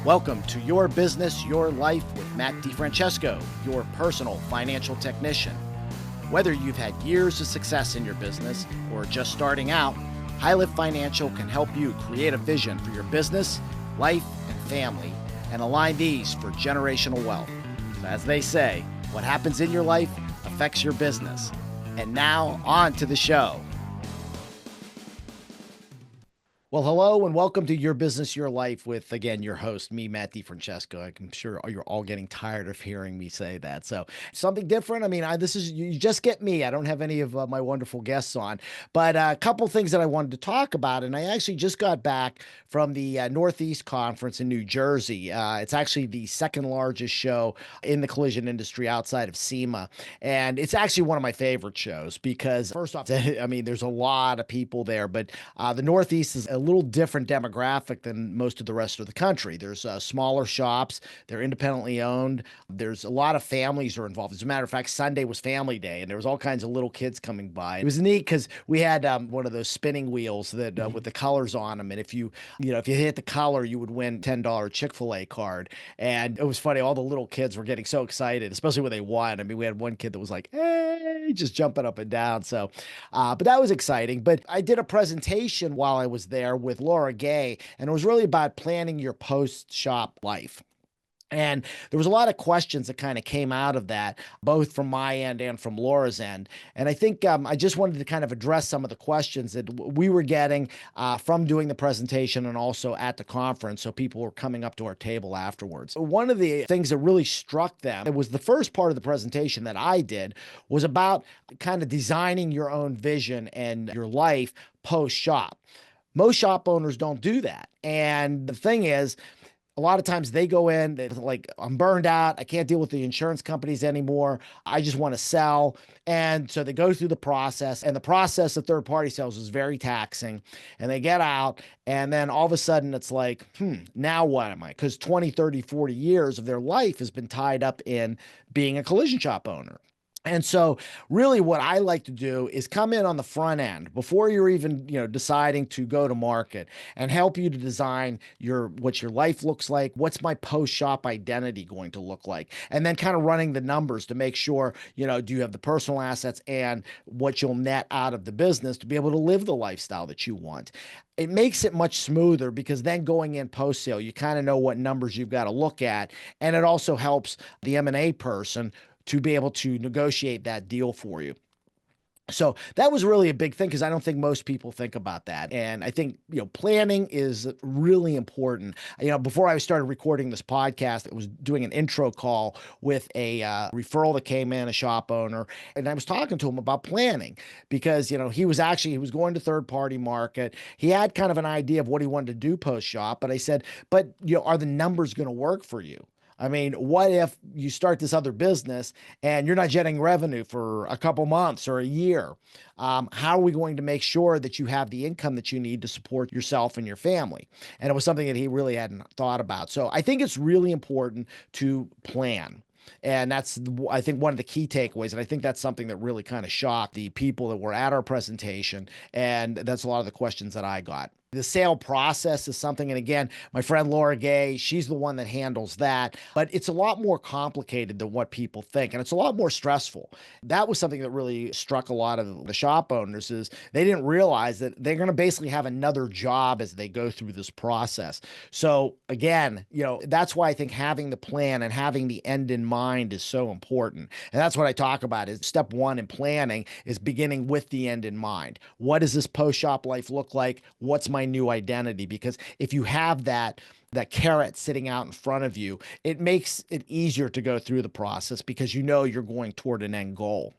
Welcome to Your Business, Your Life with Matt DiFrancesco, your personal financial technician. Whether you've had years of success in your business or are just starting out, HighLift Financial can help you create a vision for your business, life, and family, and align these for generational wealth. So as they say, what happens in your life affects your business. And now, on to the show. Well, hello and welcome to Your Business, Your Life with, again, your host, me, Matt DiFrancesco. I'm sure you're all getting tired of hearing me say that. So something different. I mean, this is, you just get me. I don't have any of my wonderful guests on, but a couple things that I wanted to talk about. And I actually just got back from the Northeast Conference in New Jersey. It's actually the second largest show in the collision industry outside of SEMA. And it's actually one of my favorite shows because, first off, I mean, there's a lot of people there, but the Northeast is a little different demographic than most of the rest of the country. There's smaller shops. They're independently owned. There's a lot of families are involved. As a matter of fact, Sunday was family day and there was all kinds of little kids coming by. It was neat because we had one of those spinning wheels that with the colors on them. And if you hit the color, you would win $10 Chick-fil-A card. And it was funny. All the little kids were getting so excited, especially when they won. I mean, we had one kid that was like, hey, just jumping up and down. So, but that was exciting. But I did a presentation while I was there with Laura Gay, and it was really about planning your post-shop life. And there was a lot of questions that kind of came out of that, both from my end and from Laura's end. And I think I just wanted to kind of address some of the questions that we were getting from doing the presentation and also at the conference. So people were coming up to our table afterwards. One of the things that really struck them, it was the first part of the presentation that I did, was about kind of designing your own vision and your life post-shop. Most shop owners don't do that. And the thing is, a lot of times they go in, they're like, I'm burned out. I can't deal with the insurance companies anymore. I just want to sell. And so they go through the process, and the process of third-party sales is very taxing. And they get out, and then all of a sudden it's like, now what am I? Because 20, 30, 40 years of their life has been tied up in being a collision shop owner. And so really what I like to do is come in on the front end before you're even, deciding to go to market and help you to design what your life looks like. What's my post-shop identity going to look like? And then kind of running the numbers to make sure, do you have the personal assets and what you'll net out of the business to be able to live the lifestyle that you want. It makes it much smoother because then going in post-sale, you kind of know what numbers you've got to look at. And it also helps the M&A person to be able to negotiate that deal for you. So that was really a big thing because I don't think most people think about that. And I think, planning is really important. Before I started recording this podcast, I was doing an intro call with a referral that came in, a shop owner, and I was talking to him about planning because, he was going to third party market. He had kind of an idea of what he wanted to do post shop, but I said, are the numbers going to work for you? I mean, what if you start this other business and you're not getting revenue for a couple months or a year? How are we going to make sure that you have the income that you need to support yourself and your family? And it was something that he really hadn't thought about. So I think it's really important to plan. And that's, I think, one of the key takeaways. And I think that's something that really kind of shocked the people that were at our presentation. And that's a lot of the questions that I got. The sale process is something, and again, my friend Laura Gay, she's the one that handles that, but it's a lot more complicated than what people think, and it's a lot more stressful. That was something that really struck a lot of the shop owners is they didn't realize that they're going to basically have another job as they go through this process. So again, that's why I think having the plan and having the end in mind is so important. And that's what I talk about is step one in planning is beginning with the end in mind. What does this post-shop life look like? What's my new identity? Because if you have that carrot sitting out in front of you, it makes it easier to go through the process because you're going toward an end goal.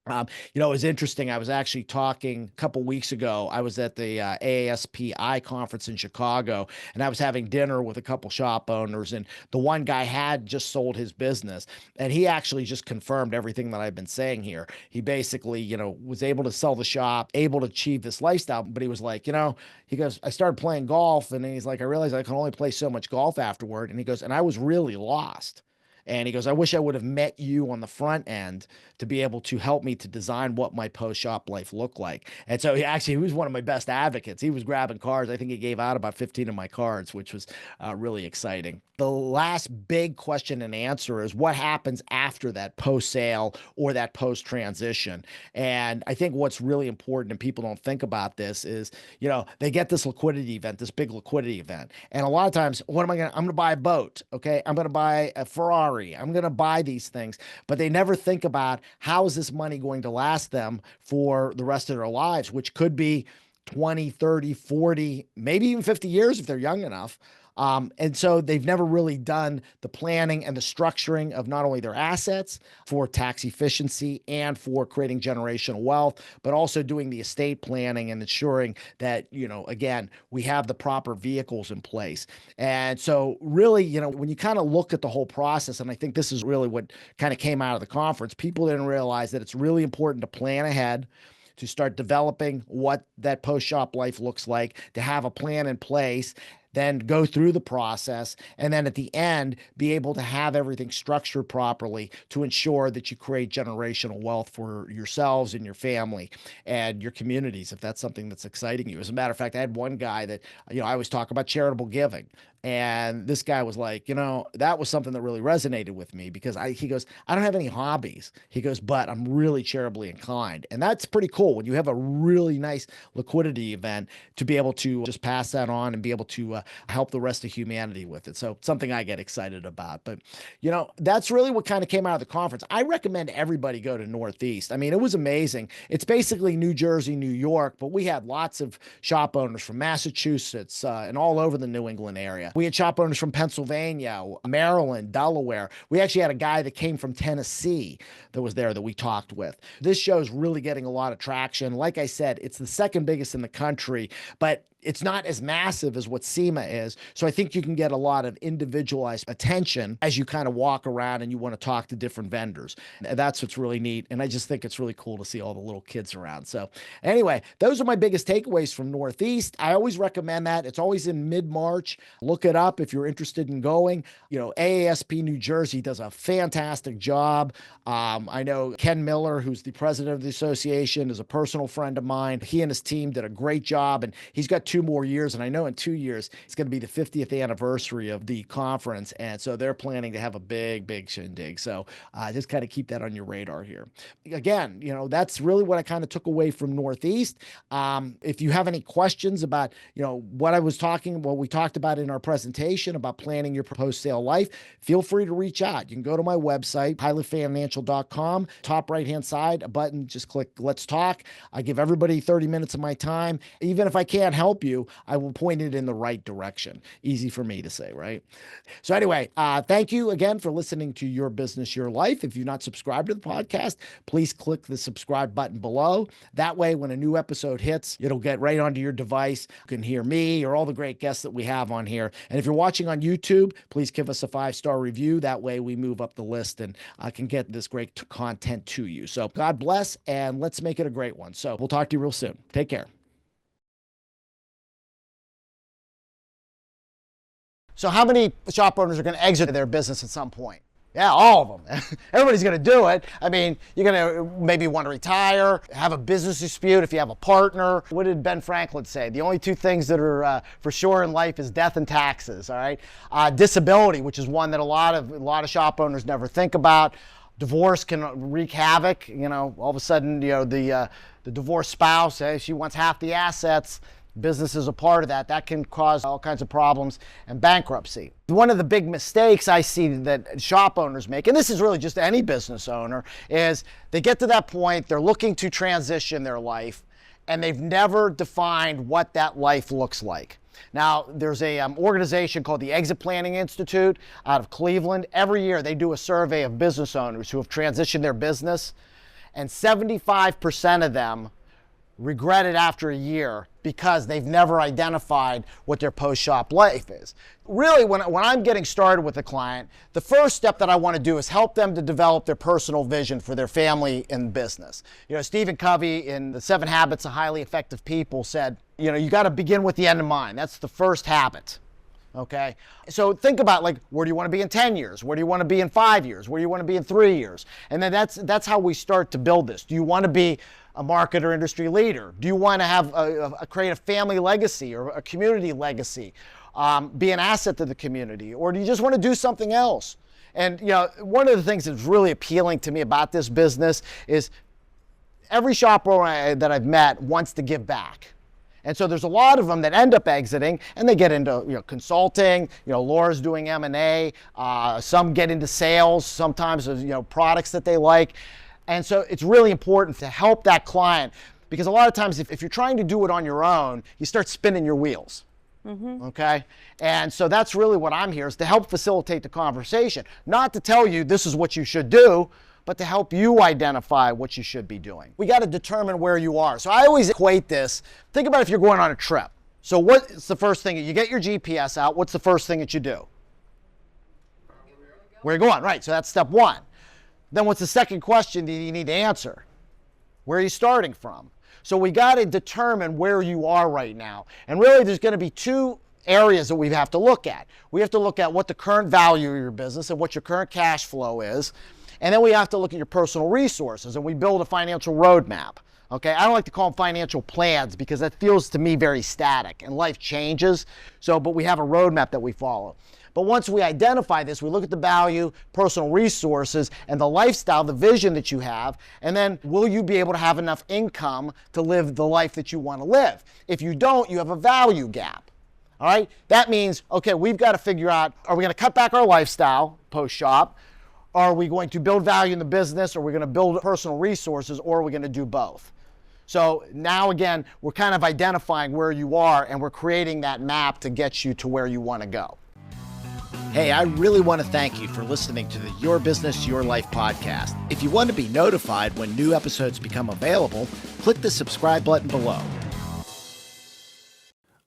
It was interesting. I was actually talking a couple weeks ago. I was at the AASPI conference in Chicago, and I was having dinner with a couple shop owners, and the one guy had just sold his business, and he actually just confirmed everything that I've been saying here. He basically, was able to sell the shop, able to achieve this lifestyle, but he was like, he goes, I started playing golf, and then he's like, I realized I can only play so much golf afterward, and he goes, and I was really lost. And he goes, I wish I would have met you on the front end to be able to help me to design what my post-shop life looked like. And so he was one of my best advocates. He was grabbing cards. I think he gave out about 15 of my cards, which was really exciting. The last big question and answer is what happens after that post-sale or that post-transition. And I think what's really important, and people don't think about this, is, they get this liquidity event, this big liquidity event. And a lot of times, I'm going to buy a boat. Okay. I'm going to buy a Ferrari. I'm going to buy these things, but they never think about how is this money going to last them for the rest of their lives, which could be 20, 30, 40, maybe even 50 years if they're young enough. And so they've never really done the planning and the structuring of not only their assets for tax efficiency and for creating generational wealth, but also doing the estate planning and ensuring that, again, we have the proper vehicles in place. And so really, when you kind of look at the whole process, and I think this is really what kind of came out of the conference, people didn't realize that it's really important to plan ahead, to start developing what that post-shop life looks like, to have a plan in place, then go through the process, and then at the end, be able to have everything structured properly to ensure that you create generational wealth for yourselves and your family and your communities, if that's something that's exciting you. As a matter of fact, I had one guy that, I always talk about charitable giving. And this guy was like, that was something that really resonated with me because he goes, I don't have any hobbies. He goes, but I'm really charitably inclined. And that's pretty cool when you have a really nice liquidity event to be able to just pass that on and be able to help the rest of humanity with it. So something I get excited about. But, that's really what kind of came out of the conference. I recommend everybody go to Northeast. I mean, it was amazing. It's basically New Jersey, New York, but we had lots of shop owners from Massachusetts and all over the New England area. We had shop owners from Pennsylvania, Maryland, Delaware. We actually had a guy that came from Tennessee that was there that we talked with. This show is really getting a lot of traction. Like I said, it's the second biggest in the country, but it's not as massive as what SEMA is. So I think you can get a lot of individualized attention as you kind of walk around and you want to talk to different vendors. And that's what's really neat. And I just think it's really cool to see all the little kids around. So anyway, those are my biggest takeaways from Northeast. I always recommend that. It's always in mid-March. Look it up if you're interested in going. AASP New Jersey does a fantastic job. I know Ken Miller, who's the president of the association, is a personal friend of mine. He and his team did a great job, and he's got 2 more years. And I know in 2 years, it's going to be the 50th anniversary of the conference. And so they're planning to have a big, big shindig. So just kind of keep that on your radar here. Again, that's really what I kind of took away from Northeast. If you have any questions about, what we talked about in our presentation about planning your post-sale life, feel free to reach out. You can go to my website, pilotfinancial.com, top right-hand side, a button, just click Let's Talk. I give everybody 30 minutes of my time. Even if I can't help you, I will point it in the right direction. Easy for me to say, right? So anyway, thank you again for listening to Your Business, Your Life. If you're not subscribed to the podcast, please click the subscribe button below. That way, when a new episode hits, it'll get right onto your device. You can hear me or all the great guests that we have on here. And if you're watching on YouTube, please give us a 5-star review. That way we move up the list and I can get this great content to you. So God bless, and let's make it a great one. So we'll talk to you real soon. Take care. So how many shop owners are going to exit their business at some point? Yeah, all of them. Everybody's going to do it. I mean, you're going to maybe want to retire, have a business dispute if you have a partner. What did Ben Franklin say? The only 2 things that are for sure in life is death and taxes, all right? Disability, which is one that a lot of shop owners never think about. Divorce can wreak havoc. All of a sudden, the divorced spouse, she wants half the assets. Business is a part of that. That can cause all kinds of problems and bankruptcy. One of the big mistakes I see that shop owners make, and this is really just any business owner, is they get to that point, they're looking to transition their life, and they've never defined what that life looks like. Now, there's a organization called the Exit Planning Institute out of Cleveland. Every year they do a survey of business owners who have transitioned their business, and 75% of them regret it after a year because they've never identified what their post-shop life is. Really, when I'm getting started with a client, the first step that I want to do is help them to develop their personal vision for their family and business. Stephen Covey in The 7 Habits of Highly Effective People said, you got to begin with the end in mind. That's the first habit. Okay, so think about, like, where do you want to be in 10 years? Where do you want to be in 5 years? Where do you want to be in 3 years? And then that's how we start to build this. Do you want to be a market or industry leader? Do you want to have create a family legacy or a community legacy, be an asset to the community, or do you just want to do something else? And one of the things that's really appealing to me about this business is every shop owner that I've met wants to give back. And so there's a lot of them that end up exiting, and they get into consulting. Laura's doing M&A. Some get into sales. Sometimes there's products that they like. And so it's really important to help that client, because a lot of times if you're trying to do it on your own, you start spinning your wheels. Okay? And so that's really what I'm here, is to help facilitate the conversation. Not to tell you this is what you should do, but to help you identify what you should be doing. We got to determine where you are. So I always equate this. Think about if you're going on a trip. So what's the first thing? You get your GPS out. What's the first thing that you do? Where you're going, right. So that's step one. Then what's the second question that you need to answer? Where are you starting from? So we got to determine where you are right now. And really there's going to be two areas that we have to look at. We have to look at what the current value of your business and what your current cash flow is. And then we have to look at your personal resources, and we build a financial roadmap. Okay, I don't like to call them financial plans because that feels to me very static, and life changes. But we have a roadmap that we follow. But once we identify this, we look at the value, personal resources, and the lifestyle, the vision that you have, and then will you be able to have enough income to live the life that you want to live? If you don't, you have a value gap. All right, that means, okay, we've got to figure out, are we going to cut back our lifestyle post-shop? Are we going to build value in the business? Are we going to build personal resources? Or are we going to do both? So now again, we're kind of identifying where you are, and we're creating that map to get you to where you want to go. Hey, I really want to thank you for listening to the Your Business, Your Life podcast. If you want to be notified when new episodes become available, click the subscribe button below.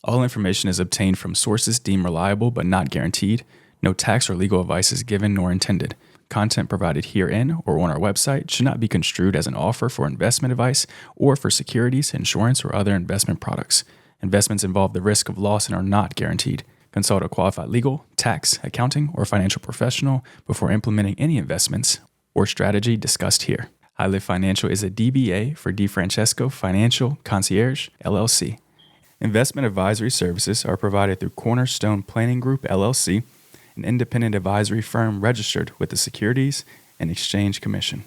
All information is obtained from sources deemed reliable but not guaranteed. No tax or legal advice is given nor intended. Content provided herein or on our website should not be construed as an offer for investment advice or for securities, insurance, or other investment products. Investments involve the risk of loss and are not guaranteed. Consult a qualified legal, tax, accounting, or financial professional before implementing any investments or strategy discussed here. High Lift Financial is a DBA for DiFrancesco Financial Concierge, LLC. Investment advisory services are provided through Cornerstone Planning Group, LLC, an independent advisory firm registered with the Securities and Exchange Commission.